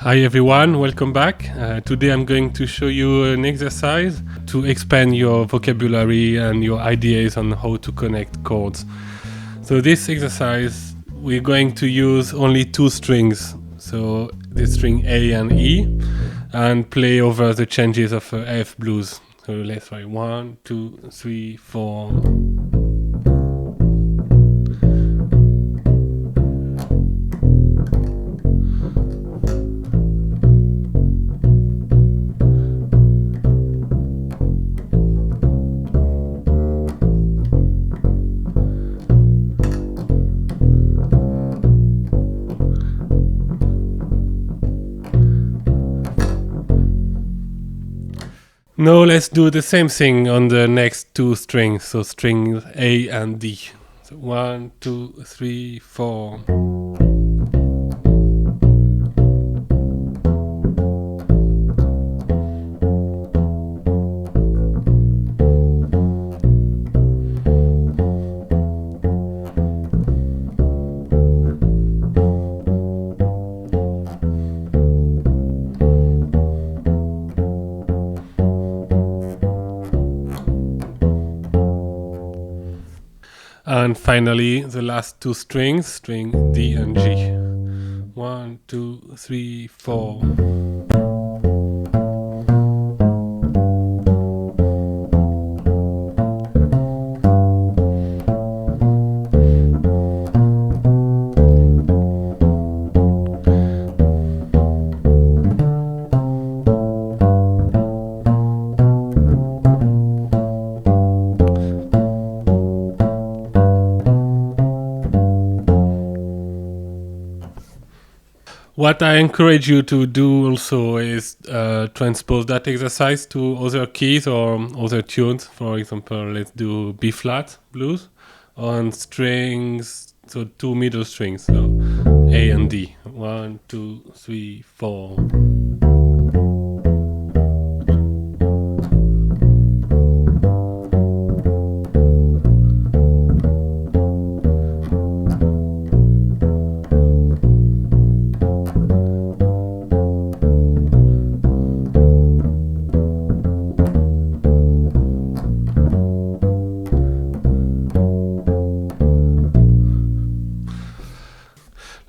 Hi everyone, welcome back. Today I'm going to show you an exercise to expand your vocabulary and your ideas on how to connect chords. So this exercise, we're going to use only two strings. So the string A and E, and play over the changes of F blues. So let's try 1, 2, 3, 4. Now let's do the same thing on the next two strings, so strings A and D. So 1, 2, 3, 4. And finally, the last two strings, string D and G. 1, 2, 3, 4. What I encourage you to do also is transpose that exercise to other keys or other tunes. For example, let's do B flat blues on strings, so two middle strings, so A and D. 1, 2, 3, 4.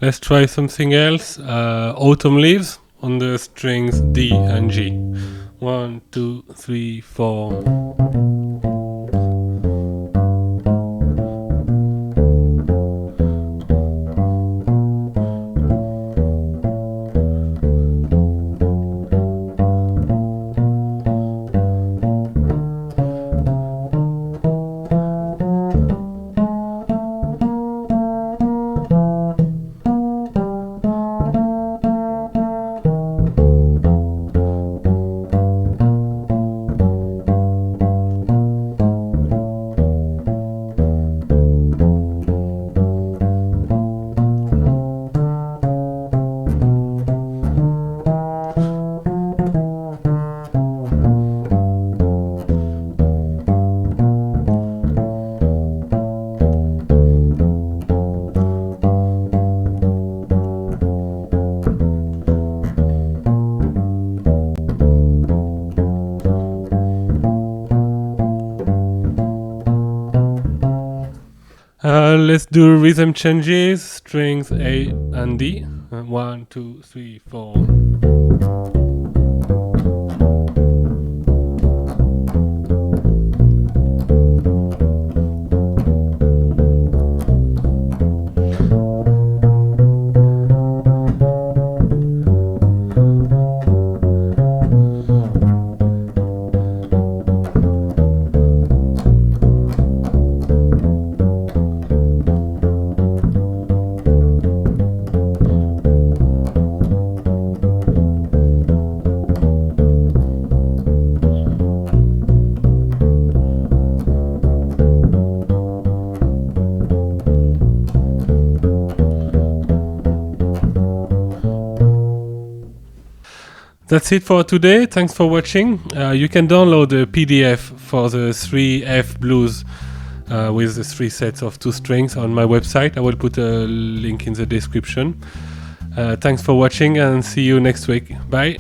Let's try something else. Autumn leaves on the strings D and G. 1, 2, 3, 4. Let's do rhythm changes, strings A and D. 1, 2, 3, 4. That's it for today. Thanks for watching. You can download the PDF for the 3 F blues with the 3 sets of 2 strings on my website. I will put a link in the description. Thanks for watching and see you next week. Bye.